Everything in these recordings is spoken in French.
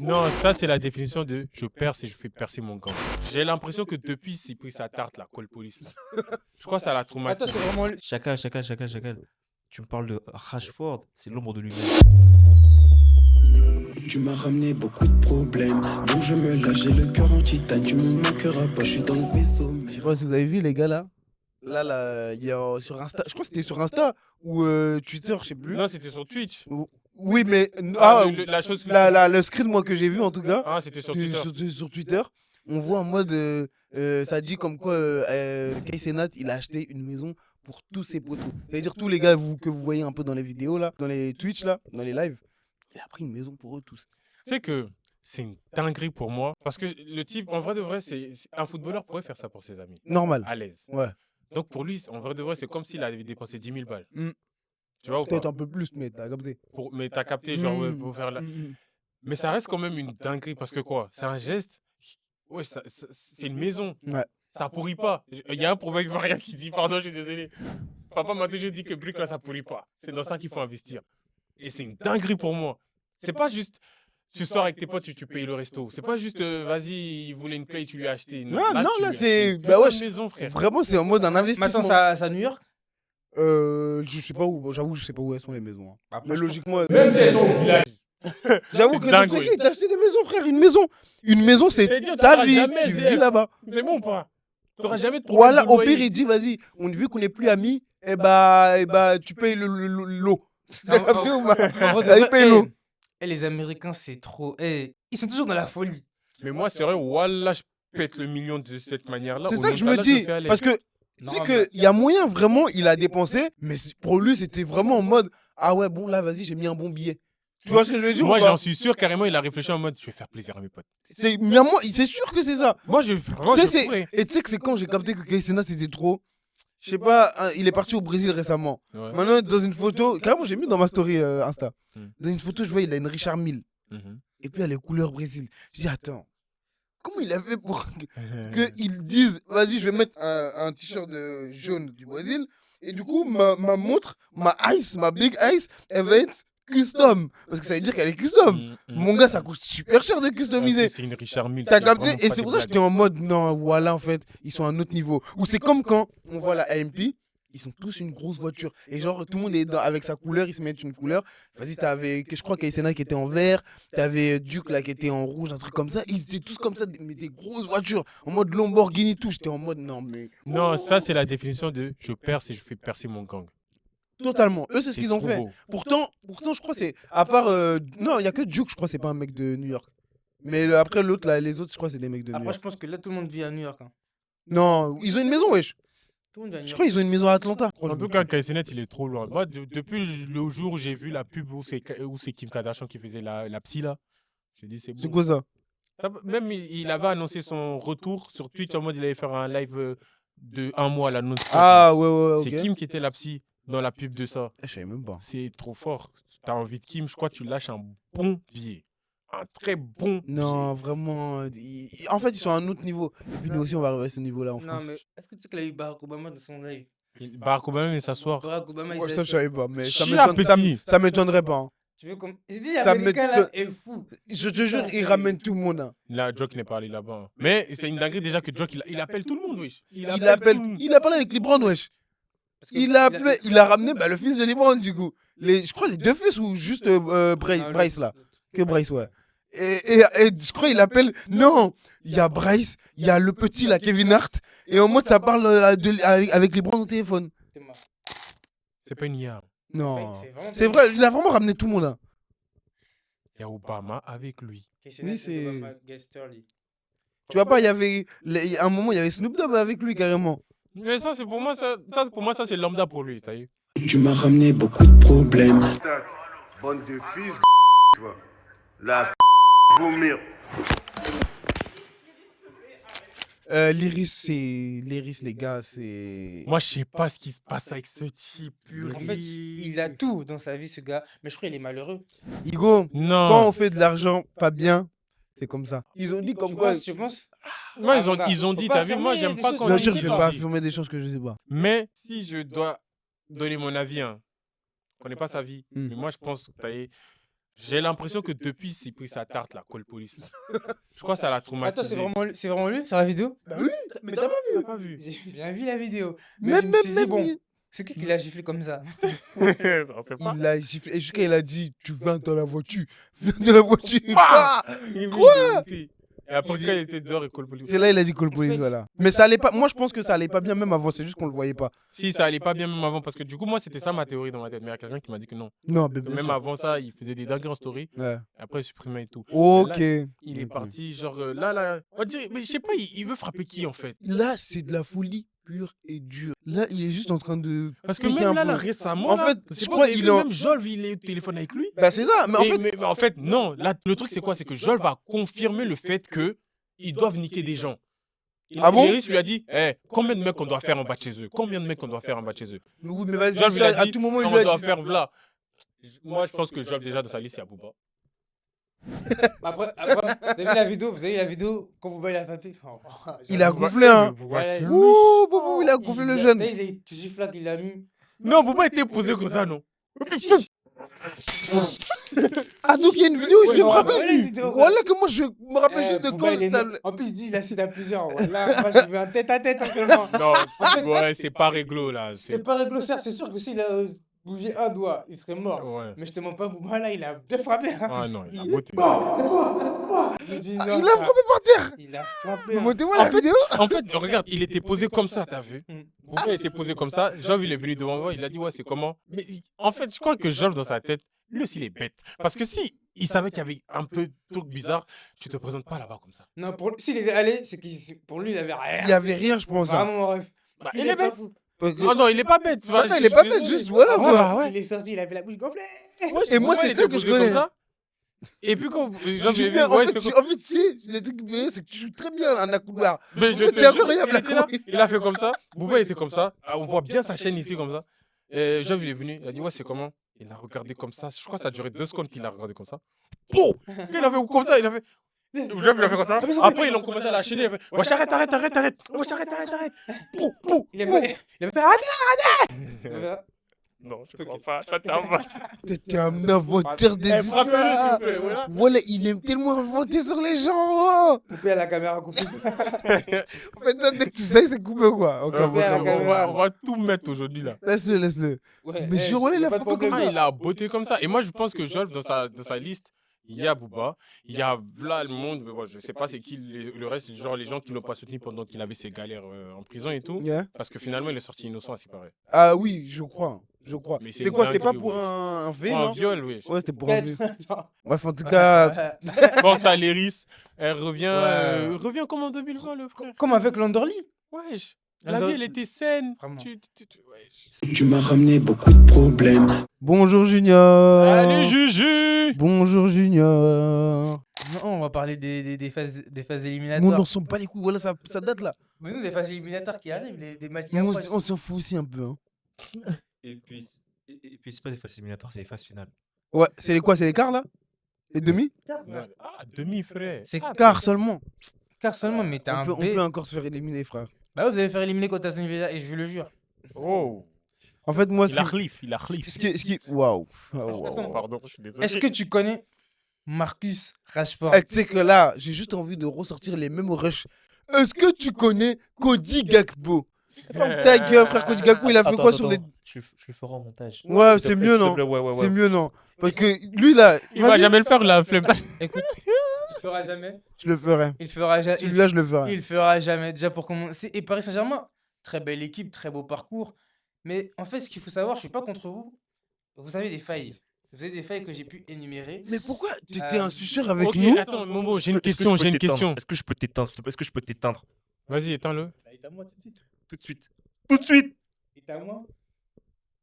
Non, ça, c'est la définition de je perce et je fais percer mon gang. J'ai l'impression que depuis, c'est pris sa tarte, la call police. Je crois que ça l'a Attends, traumatisé. c'est vraiment. Chacal. Tu me parles de Rashford, c'est l'ombre de lui-même. Tu m'as ramené beaucoup de problèmes, donc je me lâche, j'ai le cœur en titane, tu me manqueras pas, je suis dans le vaisseau. Je sais pas si vous avez vu les gars là. Là, il y a sur Insta, je crois que c'était sur Insta ou Twitter, je sais plus. Non, c'était sur Twitch. Oui, mais La chose que... le screen moi que j'ai vu en tout cas, Ah, c'était sur Twitter. sur Twitter, on voit en mode ça dit comme quoi Kay Cenat, il a acheté une maison pour tous ses potos. C'est-à-dire tous les gars que vous voyez un peu dans les vidéos là, dans les Twitch là, dans les lives, il a pris une maison pour eux tous. Tu sais que c'est une dinguerie pour moi. Parce que le type, en vrai de vrai, un footballeur pourrait faire ça pour ses amis. Normal. À l'aise. Ouais. Donc pour lui, en vrai de vrai, c'est comme s'il avait dépensé 10 000 balles. Mm. Tu vois ou pas? Peut-être un peu plus, mais t'as capté. Mais t'as capté, genre, ouais, pour faire la... Mais ça reste quand même une dinguerie parce que quoi? C'est un geste. Ouais, c'est une maison. Ouais. Ça pourrit pas. Il y a un proverbe ivoirien qui dit, pardon, je suis désolé. Papa m'a toujours dit que brique là, ça pourrit pas. C'est dans ça qu'il faut investir. Et c'est une dinguerie pour moi. C'est pas juste, tu sors avec tes potes, tu payes le resto. C'est pas juste, vas-y, il voulait une play, tu lui as acheté. Non, là, c'est. Une Bah ouais, maison, frère. vraiment, c'est en mode un investissement. Maintenant, c'est à New York. Je sais pas où, j'avoue, je sais pas où elles sont les maisons. Hein. Après, Mais je logiquement. Même si elles sont au village. J'avoue C'est que dingue, le oui. il t'a acheté des maisons, frère. Une maison. Une maison, c'est C'est-à-dire, ta t'auras vie. jamais Tu SDF. vis là-bas. C'est bon ou pas? T'auras jamais de problème. Voilà, de au loyer. pire, il dit, vas-y, vu qu'on n'est plus amis, eh bah, tu payes l'eau. T'as capté ou pas? Vas-y, paye l'eau. Les Américains, c'est trop. Ils sont toujours dans la folie. Mais moi, c'est vrai, voilà, je pète le million de cette manière-là. C'est Au ça que je me Notala, dis. fais à l'aise. Parce que tu sais qu'il y a moyen, vraiment, il a dépensé, mais pour lui, c'était vraiment en mode, ah ouais, bon, là, vas-y, j'ai mis un bon billet. Tu vois ce que je veux dire? Moi, ou pas? j'en suis sûr, carrément, il a réfléchi en mode, je vais faire plaisir à mes potes. C'est sûr que c'est ça. Moi, je pourrais. Et tu sais que c'est quand j'ai capté que Kay Cenat c'était trop. Je sais pas, hein, il est parti au Brésil récemment. Ouais. Maintenant, dans une photo, carrément, j'ai mis dans ma story Insta. Mm. Dans une photo, je vois, il a une Richard Mille. Mhm. Et puis, il y a les couleurs Brésil. Je dis, attends, comment il a fait pour qu'ils disent, vas-y, je vais mettre un t-shirt jaune du Brésil. Et du coup, ma montre, ma Big Ice, elle va être custom. Parce que ça veut dire qu'elle est custom. Mon gars, ça coûte super cher de customiser. C'est une Richard Mille. T'as capté? Et c'est pour ça que j'étais en mode, non, voilà, en fait, ils sont à un autre niveau. Ou c'est comme quand on voit la AMP, ils sont tous une grosse voiture. Et genre, tout le monde est avec sa couleur, ils se mettent une couleur. Vas-y, t'avais, je crois, Kay Cenat qui était en vert, t'avais Duke là qui était en rouge, un truc comme ça. Ils étaient tous comme ça, mais des grosses voitures, en mode Lamborghini, tout. J'étais en mode, non, mais. Non, ça, c'est la définition de je perce et je fais percer mon gang. Totalement. Eux, c'est ce qu'ils ont trop fait. beau. Pourtant, je crois, c'est. À part. Non, il y a que Duke, je crois, c'est pas un mec de New York. Mais après, l'autre, là, les autres, je crois, c'est des mecs de New Après, York. je pense que là, tout le monde vit à New York. Hein. Non, ils ont une maison, wesh. Tout le monde vit à New Je York. crois qu'ils ont une maison à Atlanta. En tout cas, Kay Cenat, il est trop loin. Moi, depuis le jour où j'ai vu la pub où c'est Kim Kardashian qui faisait la psy, là, j'ai dit c'est bon. C'est quoi ça? Même il avait annoncé son retour sur Twitch en mode il allait faire un live de 1 mois à l'annonce. Ah, ouais, ok. C'est Kim qui était la psy dans la pub de ça. Je savais même pas. C'est trop fort. T'as envie de Kim, je crois que tu lâches un bon billet. Un très bon Non, vraiment. En fait, ils sont à un autre niveau. Et puis nous aussi, on va arriver à ce niveau-là en Non, France. mais est-ce que tu sais qu'il a eu Barack Obama dans son live? billet. Barack Obama vient s'asseoir. Barack Obama, il Ouais, s'est ça, je savais pas. Mais ça Chia, m'étonne- petit. ça m'étonnerait pas. Hein. Tu veux comme. J'ai dit, Ça l'américain là m'étonne- est fou. Je te jure, il ramène tout le monde. Hein. Là, Jock n'est pas allé là-bas. hein. Mais c'est une dinguerie déjà que Jock, il appelle tout le monde, wesh. Il a parlé avec LeBron, wesh. Parce que Il a ramené le fils de LeBron, du coup. Je crois les deux fils ou juste Bryce, là. Que Bryce, ouais. Et je crois il appelle. Non, il y a Bryce, il y a le petit, là, Kevin Hart. Et en mode, ça parle avec LeBron au téléphone. C'est marrant. C'est pas une IA. Non. vraiment C'est vrai, il a vraiment ramené tout le monde. Hein. Il y a Obama avec lui. Oui, c'est- Obama, Gesterly. Tu vois pas, il y avait. À un moment, il y avait Snoop Dogg avec lui, carrément. Mais ça, c'est pour moi, ça c'est lambda pour lui, t'as vu. Tu m'as ramené beaucoup de problèmes. Bande de fils, tu vois. La vomir. L'Iris, les gars, c'est. Moi, je sais pas ce qui se passe avec ce type. En fait, il a tout dans sa vie, ce gars. Mais je crois qu'il est malheureux. Igo, Non. quand on fait de l'argent pas bien, c'est comme ça. Ils ont dit comme quoi. Tu penses? Moi, Ah, ils ont faut dit, pas t'as vu, moi, affirmer j'aime des pas choses quand Bien on sûr, dit je vais leur pas vie. affirmer des choses que je sais pas. Mais si je dois donner mon avis, je connais pas sa vie, Hmm. mais moi, je pense, t'as vu, J'ai l'impression que depuis, s'est pris sa tarte, la Call Police. Là. Je crois que ça l'a traumatisé. Attends, c'est vraiment lui sur la vidéo? Bah oui, mais t'as pas T'as pas vu. J'ai bien vu la vidéo. Mais Même, je me même, suis dit, même. bon, c'est qui l'a giflé comme ça? On sait pas. Il a giflé. Et jusqu'à il a dit, tu viens dans la voiture. Viens dans la voiture. Bah Ah Quoi Et après, quand il était dehors, il Call Police. C'est là il a dit call police, En fait, voilà. Mais ça allait pas. Moi, je pense que ça allait pas bien même avant. C'est juste qu'on le voyait pas. Si, ça allait pas bien même avant. Parce que du coup, moi, c'était ça ma théorie dans ma tête. Mais il y a quelqu'un qui m'a dit que non. Non, mais Que bien même sûr. avant ça, il faisait des dingueries en story. Ouais. Après, il supprimait et tout. Ok. Il est Ok. parti, genre là. On dirait, mais je sais pas, il veut frapper qui en fait? Là, c'est de la folie pure et dure. Là, il est juste en train de. Parce que péter même un là, peu. récémment, En là, fait, je sais je pas, crois vous avez qu'il vu, est en- même Jolv, il est au téléphone avec lui. Bah, c'est ça. Mais en Et- fait, mais en fait, non. Là, le truc, c'est quoi? C'est que Jolv va confirmer le fait que ils doivent niquer des gens. Ah bon? Iris lui a dit, combien de mecs on doit faire en bas de chez eux? Combien de mecs on doit faire en bas de chez eux? oui, mais vas-y, Jolv, il a à dit, tout moment, il on lui a doit dit. faire là. Moi, je pense que Jolv, déjà, dans sa liste, il y a Booba. Après, vous avez vu la vidéo quand Booba il a tapé? Il a gonflé, hein. Voilà, Ouh, Bobo, il a gonflé le jeune. Tu gifles là qu'il a mis. Non, Booba était posé comme ça, non? Ah, donc il y a une vidéo où il se Ouais, frappe. ouais, la vidéo, ouais. Voilà que moi, je me rappelle juste de Booba, quand. il est t'as- en plus, il dit il a cité à plusieurs. Là, moi, j'ai vu un tête à tête actuellement. Non, ouais, c'est pas réglo, là. C'est pas réglo, certes, c'est sûr que s'il a bougé un doigt, il serait mort. Ouais. Mais je te mens pas, Booba là, il a bien frappé. Hein. Ah non, il a Il- beauté. J'ai dit, Ah, non, il a frappé par terre. Il a frappé. Mais hein. montrez-moi la vidéo. En fait, regarde, il était posé comme ça, t'as vu? Mm. Booba était posé comme ça. Jov, il est venu devant moi, il a dit, ouais, c'est comment? Mais en fait, je crois que Jov, dans sa tête, lui aussi, il est bête. Parce que si il savait qu'il y avait un peu de trucs bizarres, tu te présentes pas là-bas comme ça. Non, s'il était allé, c'est pour lui, il avait rien. Il y avait rien, je pense. hein. Vraiment, mon ref. Bah, Il il est est pas bête. fou. Parce que- Non, non, il est pas bête. Attends, il est pas bête, juste voilà Ouais, quoi. bah, ouais. Il est sorti, il avait la bouche gonflée. Et moi, Booba, c'est il ça était que je posé comme connais. ça. Et puis quand Jov, j'ai vu, En ouais, fait, c'est en fait, tu sais, le truc qui me fait, c'est que tu joues très bien un accoudoir. Mais En je fait, te c'est jure, incroyable, il était là, la il a fait comme ça. Booba était comme ça. Ah, on voit bien sa chaîne ici comme ça. Et Jov, il est venu. Il a dit, ouais, c'est comment? Il a regardé comme ça. Je crois que ça a duré 2 secondes qu'il a regardé comme ça. Pou! Il a fait comme ça. Il a fait. Jov, il a fait comme ça. Après, ils ont commencé à la chaîner. Il a fait, wesh, arrête. Wesh, arrête. Pou, pou. Il avait fait arrête. Il avait fait, Non, je crois pas. Toi, t'es un va- T'es un inventeur des Frappez-le, s'il vous histoires. plaît. Voilà. Voilà, il aime tellement inventer sur les gens. coupé à la caméra, coupé. En fait, toi, dès que tu sais, c'est coupé quoi. Ok, Ouais, à la bon, caméra. On va tout mettre aujourd'hui là. laisse-le, laisse-le. Ouais, Mais sur Wallet, il a pas de frappé comme problème. ça. Il a beauté comme ça. Et moi, je pense que Jolf, dans sa liste, il y a Booba, il y a là le monde, mais bon, je sais pas c'est qui le reste, genre les gens qui l'ont pas soutenu pendant qu'il avait ses galères en prison et tout. Yeah. Parce que finalement, il est sorti innocent, à ce qui paraît. Ah oui, je crois. Je crois. Mais c'est C'était quoi? une C'était pas dinguerie, pour ouais. un V, Pour un non? viol, oui. Ouais, c'était pour un V. Attends. Bref, en tout cas, Pense à Léris, elle revient, Ouais. revient comme en 2020, le frère. Comme avec Landerly. Wesh, la Landor- vie, elle était saine. Vraiment. Wesh. Tu m'as ramené beaucoup de problèmes. bonjour Junior. Allez, Juju. Bonjour Junior. Non, on va parler des phases Nous, on éliminatoires. n'en sent pas les couilles. Voilà, ça date là. Mais nous, des phases éliminatoires qui arrivent, des matchs qui Nous, approchent. on s'en fout aussi un peu. Hein. Et puis c'est pas des phases éliminatoires, c'est des phases finales. Ouais, c'est les quoi? C'est les quarts là? Les demi? Ah, demi, frère. C'est Ah, Quarts seulement. Car seulement, mais t'as On un peut B. encore se faire éliminer, frère. Bah ouais, vous allez faire éliminer contre Aston Villa, et je vous le jure. Oh. En fait, moi, Il a khlif, il a khlif. Waouh. Attends, Pardon, je suis désolé. Est-ce que tu connais Marcus Rashford? Tu sais que là, j'ai juste envie de ressortir les mêmes rushs. Est-ce que tu connais Cody Gakpo? Ferme ta gueule, frère. Cody Gakpo, il a fait quoi sur les. Je le ferai en montage. Ouais, S'il te c'est plaît, mieux, s'il te non? plaît, ouais. C'est mieux, non? Parce que lui, là. Il va vas-y, jamais le faire, la flemme. Écoute, il fera jamais. Je le ferai. Il fera jamais. Celui-là, je le ferai. Il fera jamais. Déjà pour commencer. Et Paris Saint-Germain, très belle équipe, très beau parcours. Mais en fait, ce qu'il faut savoir, je suis pas contre vous. Vous avez des failles. Vous avez des failles que j'ai pu énumérer. Mais pourquoi t'étais un suceur avec Ok, nous? attends, Momo, j'ai une Est-ce que question, je peux j'ai une t'éteindre question. Est-ce que je peux t'éteindre, s'il te plaît? Est-ce que je peux t'éteindre? Vas-y, éteins-le. Éteins-moi tout de suite. Tout de suite. Tout de suite! Éteins-moi.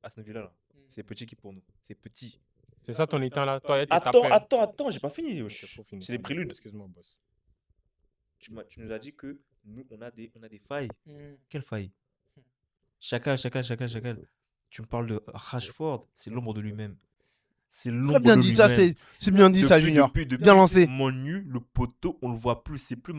Aston Villa, là. C'est petit équipe pour nous. C'est petit. C'est ça ton éteint là? Toi, t'es tapé. Attends, j'ai pas fini. Ok, faut finir. C'est les préludes. Excuse-moi, boss. Tu nous as dit que nous, on a des failles. Quelle faille? Chacal. Tu me parles de Rashford, c'est l'ombre de lui-même. C'est Très l'ombre bien de dit, ça, lui-même. c'est bien dit, ça, Junior. Bien lancé. Mon nu, le poteau, on le voit plus. C'est plus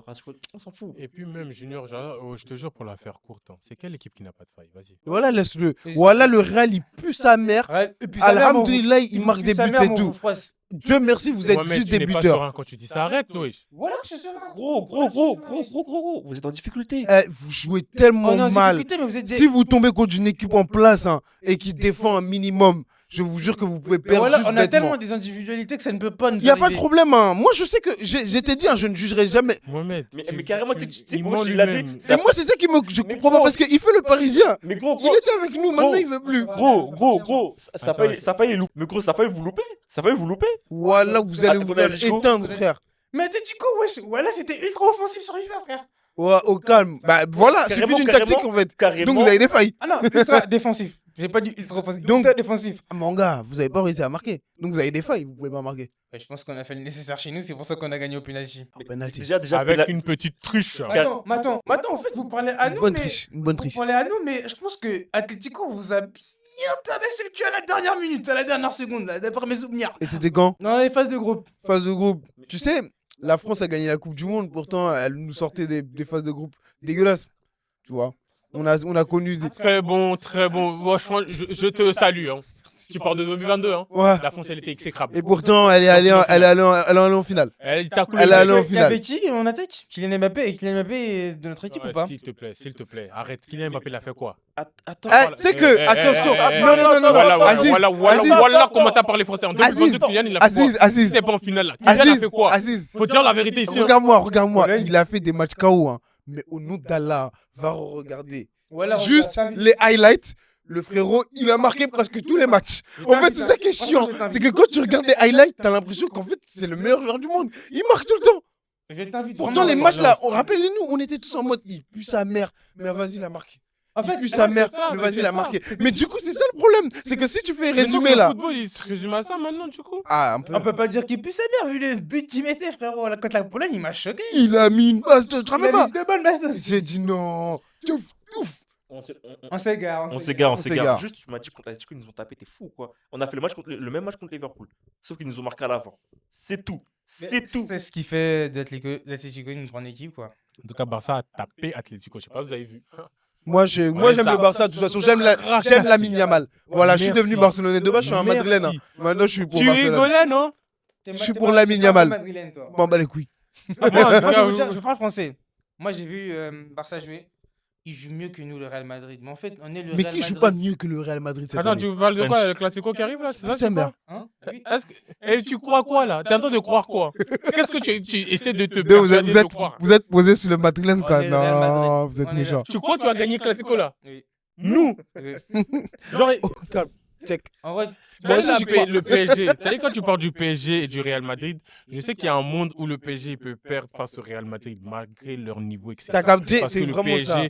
Rashford. On s'en fout. Et puis même Junior, je te jure pour la faire courte, hein, c'est quelle équipe qui n'a pas de faille? Vas-y. Voilà, laisse-le. Et- Voilà, le Real, il pue sa mère. Ouais, et puis sa mère, Alhamdoulilah, il marque des buts, c'est tout. Froisse. Dieu merci, vous êtes Mohamed, juste tu des n'es pas buteurs. serein quand tu dis ça, arrête, wesh. Voilà, je suis sûr. Gros. Vous êtes en difficulté. Vous jouez tellement On est en mal. difficulté, mais vous êtes des... Si vous tombez contre une équipe en place hein, et qui défend un minimum, je vous jure que vous pouvez Mais perdre voilà, juste on a bêtement. tellement des individualités que ça ne peut pas nous Il n'y a pas de arriver. problème. Hein. Moi, je sais que j'étais dit, hein, je ne jugerai jamais. Mohamed. Mais carrément, tu sais, il moi, ment je suis là. lui-même. Et moi, c'est ça qui me. Je Mais comprends pas gros. parce qu'il fait le parisien. Mais gros, Il était avec nous, maintenant il veut plus. Gros. Ça Attends, faille louper. Mais gros, ça faille vous louper. Ça faille vous louper. Voilà, vous allez Attends, vous on a faire Chico. éteindre, frère. Mais Atletico, wesh, voilà, c'était ultra offensif sur FIFA, frère. Ouais, au calme. Bah voilà, Carrément, suffit d'une carrément, tactique en fait. Carrément. Donc vous avez des failles. Ah non, ultra défensif. J'ai pas dit ultra offensif. Donc- Ultra défensif. Ah, mon gars, vous avez pas réussi à marquer. Donc vous avez des failles, vous pouvez pas marquer. Ouais, je pense qu'on a fait le nécessaire chez nous, c'est pour ça qu'on a gagné au penalty. En penalty. Déjà, Avec une petite triche. hein. Maintenant, en fait, vous parlez à Une nous, bonne mais... triche, une bonne Vous triche. parlez à nous, mais je pense que Atletico vous a bien tabassé le cul à la dernière minute, à la dernière seconde, là, d'après mes souvenirs. Et c'était quand? Dans les phases de groupe. Phase de groupe. Tu sais, la France a gagné la Coupe du Monde, pourtant elle nous sortait des phases de groupe dégueulasses. Tu vois, on a connu des. Très bon, très bon. Franchement, je te salue. Hein. Tu parles de 2022. Hein. Ouais. La France, elle était exécrable. Et pourtant, elle est allée en finale. Elle t'a coulé Elle le est bec. allée en Il y finale. avait qui en attaque Kylian Mbappé, et Kylian Mbappé est de notre équipe Ouais, ou pas s'il te plaît, arrête. Kylian Mbappé l'a fait quoi? Attends. Eh, tu sais que, attention, non, Aziz, Voilà comment ça parle les Français. En 2022, Aziz, Kylian, il a fait quoi? Aziz, C'est pas en finale là. Kylian a fait quoi? Aziz, Faut dire la vérité ici. hein. regarde-moi, il a fait des matchs KO, hein. Mais au nom d'Allah, va regarder. Voilà, Juste les highlights, le frérot, il a marqué presque tous les matchs. En fait, c'est ça qui est chiant. C'est que quand tu regardes les highlights, t'as l'impression qu'en fait, c'est le meilleur joueur du monde. Il marque tout le temps. Je t'invite Pourtant, vraiment- les matchs là, rappelez-nous, on était tous en mode, il pue sa mère. Mais vas-y, il a marqué. En Il fait, pue sa mère, ça, mais mais vas-y, c'est il a ça. marqué. Mais du coup, c'est ça le problème. C'est que si tu fais Mais donc, résumer le là. football, il se résume à ça maintenant, du coup. Ah, un peu. on peut pas dire qu'il pue sa mère vu les buts qu'il mettait, frérot. Contre la Pologne, il m'a choqué. Il a mis une base de. Je te Il rappelle a pas. mis 2 bonnes bastos. J'ai dit non. Ouf. On s'égare. On s'égare. s'égare. Juste, tu m'as dit contre l'Atletico, ils nous ont tapé, t'es fou quoi. On a fait le même match contre Liverpool. Sauf qu'ils nous ont marqué à l'avant. C'est tout. C'est tout. C'est ce qui fait de l'Atletico une grande équipe, quoi. En tout cas, Barça a tapé Atlético. Je sais pas si vous avez vu. Moi, j'aime Ouais, le ça- Barça. De toute façon, j'aime la Yamal. Voilà, je suis devenu Barcelonais. De base, je suis un Madrilène. hein. Maintenant, je suis pour Tu Barcelone. rigolais, non? Je suis pour Lamine Yamal. Bon, bah les couilles. Moi, en tout Moi, cas, je parle français. Moi, j'ai vu Barça jouer. Ils jouent mieux que nous, le Real Madrid. Mais en fait, on est le Mais Real qui joue Madrid. pas mieux que le Real Madrid cette Attends, année? tu parles de quoi? French. Le Classico qui arrive là? C'est ça? Sa tu mère. parles Hein Oui. Et tu crois quoi là? T'es en train de croire quoi? Qu'est-ce que tu essaies de te Mais persuader de croire? vous êtes posé sur le Madrilène, On quoi. est le Real Non, Madrid. vous êtes On est méchant. Tu crois que tu vas gagner le Classico là? Oui. Nous? Oui. Genre, Oh, calme, check. En vrai, moi, ça, j'y crois. le PSG, t'as dit quand tu parles du PSG et du Real Madrid, je sais qu'il y a un monde où le PSG peut perdre face au Real Madrid malgré leur niveau, etc. T'as capté, Parce c'est que le vraiment PSG, ça.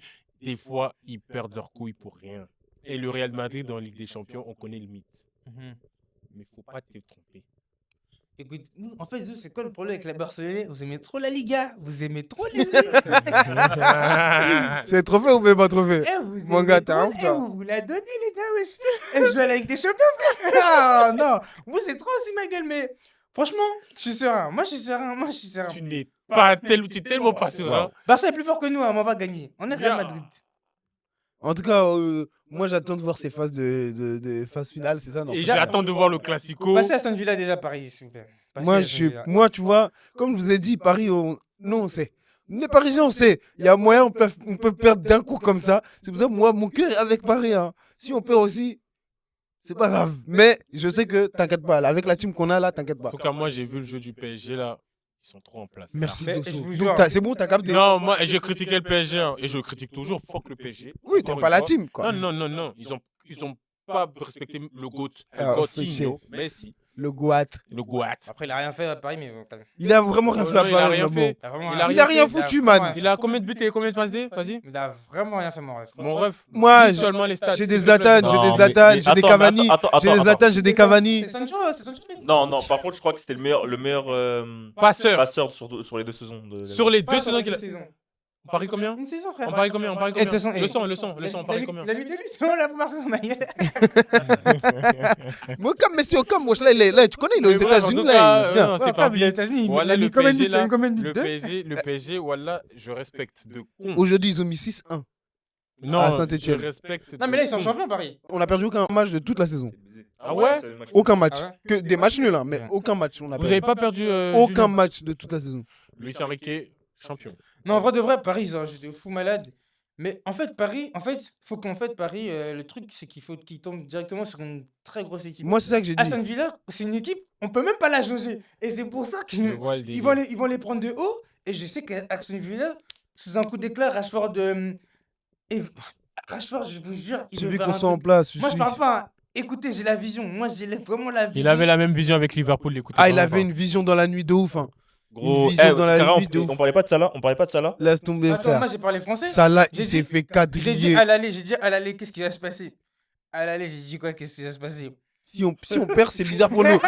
des fois, ils perdent leurs couilles pour rien. Et le Real Madrid, dans la Ligue des Champions, on connaît le mythe. Mais faut pas te tromper. écoute, nous, en fait, c'est quoi le problème avec la Barcelone? Vous aimez trop la Liga, vous aimez trop les. C'est trophée ou même pas trophée? Mon gars, t'as un frère. Vous la donnez, les gars, wesh. Je joue à la Ligue des Champions, frère. Ah, non, vous, c'est trop aussi ma gueule, mais franchement, je suis serein. Moi, je suis serein. Tu n'es pas tu es tellement pas serein. Barça est plus fort que nous, hein, mais on va gagner. On est Real Bien. Madrid. En tout cas, moi j'attends de voir ces phases de phase finale, c'est ça, non? Et j'attends de voir le Classico. Passez à Aston Villa déjà, Paris, s'il vous plaît. Passez à Moi, Aston Villa. moi, tu vois, comme je vous ai dit, Paris, nous, on sait. Les Parisiens, on sait. Il y a moyen, on peut perdre d'un coup comme ça. C'est pour ça que moi, mon cœur est avec Paris. Hein. Si on perd aussi, c'est pas grave. Mais je sais que, t'inquiète pas, là, avec la team qu'on a là, t'inquiète pas. En tout cas, moi, j'ai vu le jeu du PSG là. Ils sont trop en place. Merci, Mais Dosso. je vous Donc, jure. c'est bon, t'as capté. Non, moi, j'ai critiqué le PSG hein, et je critique toujours. Fuck le PSG. Oui, Encore t'aimes pas une la fois. team, quoi. Non. Ils ont pas respecté le GOAT. Ah, Le officiel. GOATinho, Messi. Le Goat. Le GOAT. Après, il a rien fait à Paris, mais bon, quand même. Il a vraiment rien Oh, fait à non, il a Paris, rien mais fait. bon. Il a vraiment Il a Il a rien fait, foutu, vraiment man. rien Il a combien de buts et combien de passes D? Vas-y. Il a vraiment rien fait, mon rêve. Mon ref. Moi, Dis seulement les stats. j'ai des s'il te plaît. Zlatan, j'ai Non, des mais- Zlatan, mais j'ai des attends, Cavani. mais attends, J'ai des Zlatan, j'ai des Cavani. C'est Sancho, c'est Sancho. Non, par contre, je crois que c'était le meilleur Passeur. passeur sur les 2 saisons. Sur les deux saisons qu'il a. On parie combien? Une saison, frère. On parie combien? On parie Et de toute combien? façon, Le eh, son, on parie combien? La mis 2 buts. Non, la première saison, ma gueule. Mais Okam, Messi Okam, wesh, là, tu connais, il est aux Mais bref, en États-Unis, tout là. cas, il vient. non, c'est Ouais, pas les États-Unis, il Voilà, a mis le combien de PSG, buts? Il a là, mis combien de buts? le Deux PSG, voilà, je respecte de con. Aujourd'hui, ils ont mis 6-1. Non, à je Saint-Étienne. respecte Non, mais de là, ils sont con. champions, Paris. On n'a perdu aucun match de toute la saison. Ah ouais? c'est le match. Aucun match. Ah ouais? Que des matchs nuls, hein, mais Ouais. aucun match. On a Vous perdu. n'avez pas perdu Aucun Julien match de toute la saison. Luis Enrique, champion. Non, en vrai de vrai, Paris, ils ont j'étais fou malade. Mais en fait, Paris, faut qu'en fait, Paris, le truc, c'est qu'il faut qu'ils tombent directement sur une très grosse équipe. Moi, c'est ça que j'ai dit. Aston Villa, c'est une équipe, on peut même pas la jauger. Et c'est pour ça Je qu'ils vois le ils délire. vont les prendre de haut. Et je sais qu'Aston Villa, sous un coup d'éclat, Rashford, et Rashford, je vous jure, il Tu veut veux faire qu'on un soit en truc. place. Moi, je parle pas. Hein. Écoutez, j'ai la vision. Moi, vraiment la vision. Il avait la même vision avec Liverpool, l'écoutez. Ah, il vraiment avait pas. une vision dans la nuit de ouf. Hein. Gros, vision dans la Cara, nuit de on ouf. parlait pas de ça là. On parlait pas de ça là. Laisse tomber, Attends, frère. moi, j'ai parlé français. Salah, J'ai il s'est dit- fait J'ai dit quadriller. à l'aller, qu'est-ce qui va se passer? À l'aller, j'ai dit quoi? Qu'est-ce qui va se passer? Si on perd, c'est bizarre pour nous.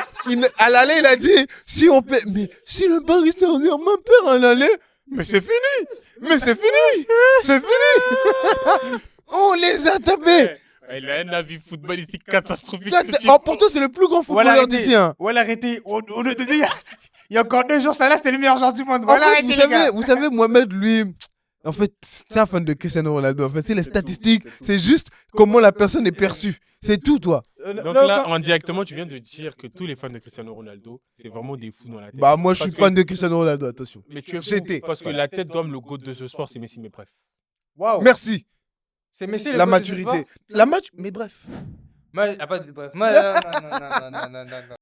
À l'aller, il a dit si on perd. Mais si le Paris Saint-Germain perd à l'aller, mais c'est fini. Mais c'est fini. C'est fini. On les a tapés. Il a un avis footballistique catastrophique. Oh, pour toi, c'est le plus grand Voilà, footballeur d'ici. Hein. Voilà, arrêtez. On te dit, il y a encore 2 jours, ça là, c'était le meilleur joueur du monde. En Voilà, fait, arrêtez, les gars. vous savez, Mohamed, lui, en fait, c'est un fan de Cristiano Ronaldo. En fait, c'est les statistiques, c'est juste comment la personne est perçue. C'est tout, toi. Donc Non, là, quand- indirectement, tu viens de dire que tous les fans de Cristiano Ronaldo, c'est vraiment des fous dans la tête. Bah, moi, je suis Parce que- fan de Cristiano Ronaldo, attention. Mais tu es fou, J'étais. parce que la tête d'homme, le goût de ce sport, c'est Messi, mais bref. Waouh. Merci. C'est Messi, le La goat de ce sport. maturité. La match, mais bref. Moi, ah, pas de- bref. Moi, non, non, non, non, non, non, non, non.